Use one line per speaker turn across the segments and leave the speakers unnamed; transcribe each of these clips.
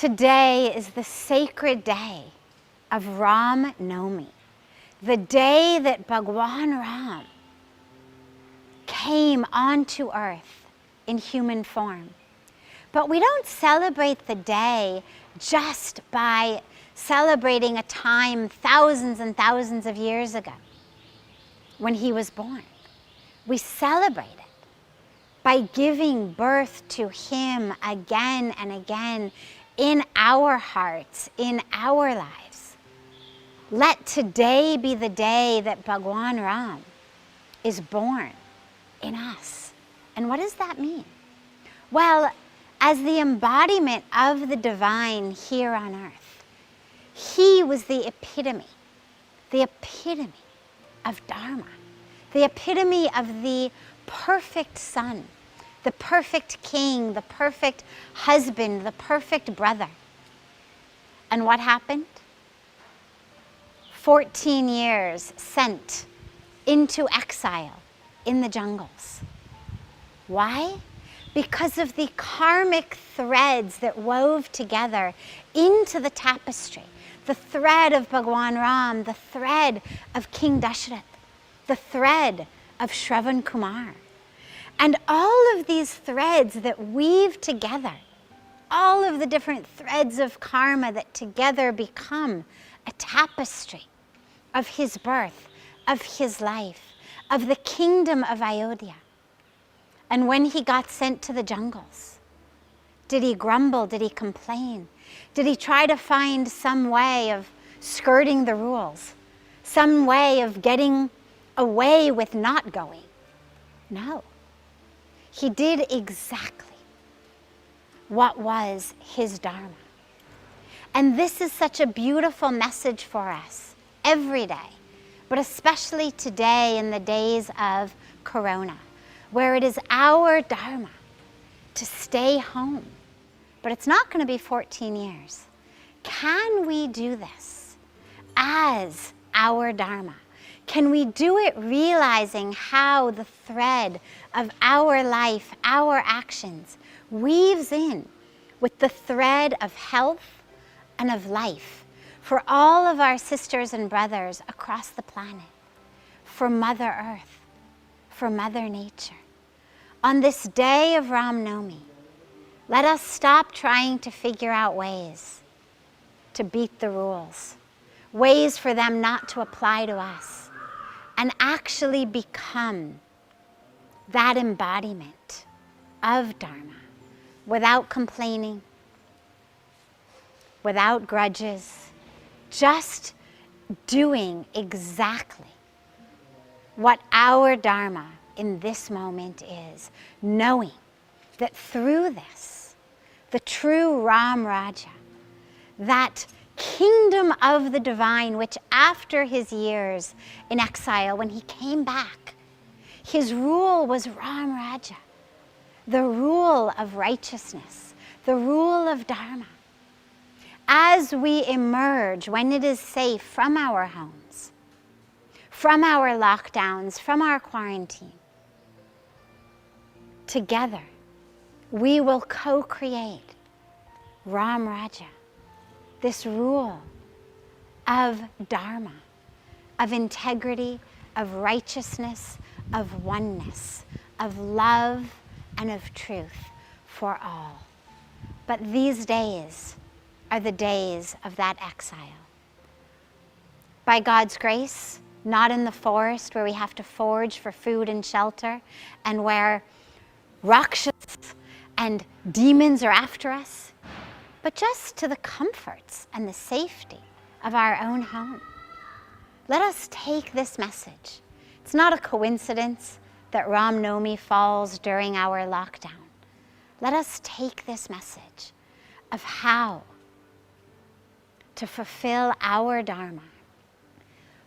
Today is the sacred day of Ram Navami, the day that Bhagwan Ram came onto earth in human form. But we don't celebrate the day just by celebrating a time thousands and thousands of years ago when he was born. We celebrate it by giving birth to him again and again in our hearts, in our lives. Let today be the day that Bhagwan Ram is born in us. And what does that mean? Well, as the embodiment of the divine here on earth, he was the epitome of Dharma, the epitome of the perfect son, the perfect king, the perfect husband, the perfect brother. And what happened? 14 years sent into exile in the jungles. Why? Because of the karmic threads that wove together into the tapestry. The thread of Bhagwan Ram, the thread of King Dashrath, the thread of Shravan Kumar. And all of these threads that weave together, all of the different threads of karma that together become a tapestry of his birth, of his life, of the kingdom of Ayodhya. And when he got sent to the jungles, did he grumble? Did he complain? Did he try to find some way of skirting the rules? Some way of getting away with not going? No. He did exactly what was his Dharma. And this is such a beautiful message for us every day, but especially today in the days of Corona, where it is our Dharma to stay home. But it's not going to be 14 years. Can we do this as our Dharma? Can we do it realizing how the thread of our life, our actions, weaves in with the thread of health and of life for all of our sisters and brothers across the planet, for Mother Earth, for Mother Nature? On this day of Ram Navami, let us stop trying to figure out ways to beat the rules, ways for them not to apply to us, and actually become that embodiment of Dharma without complaining, without grudges, just doing exactly what our Dharma in this moment is, knowing that through this, the true Ram Rajya, that kingdom of the divine, which after his years in exile, when he came back, his rule was Ram Rajya, the rule of righteousness, the rule of Dharma. As we emerge, when it is safe, from our homes, from our lockdowns, from our quarantine, together we will co-create Ram Rajya, this rule of Dharma, of integrity, of righteousness, of oneness, of love and of truth for all. But these days are the days of that exile. By God's grace, not in the forest where we have to forage for food and shelter and where Rakshas and demons are after us, but just to the comforts and the safety of our own home. Let us take this message. It's not a coincidence that Ram Navami falls during our lockdown. Let us take this message of how to fulfill our Dharma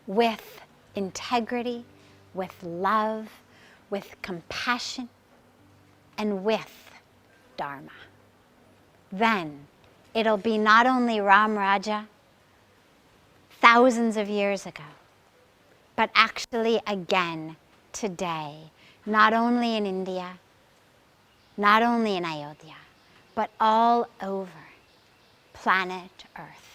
with integrity, with love, with compassion, and with Dharma. Then it'll be not only Ram Rajya thousands of years ago, but actually again today, not only in India, not only in Ayodhya, but all over planet Earth.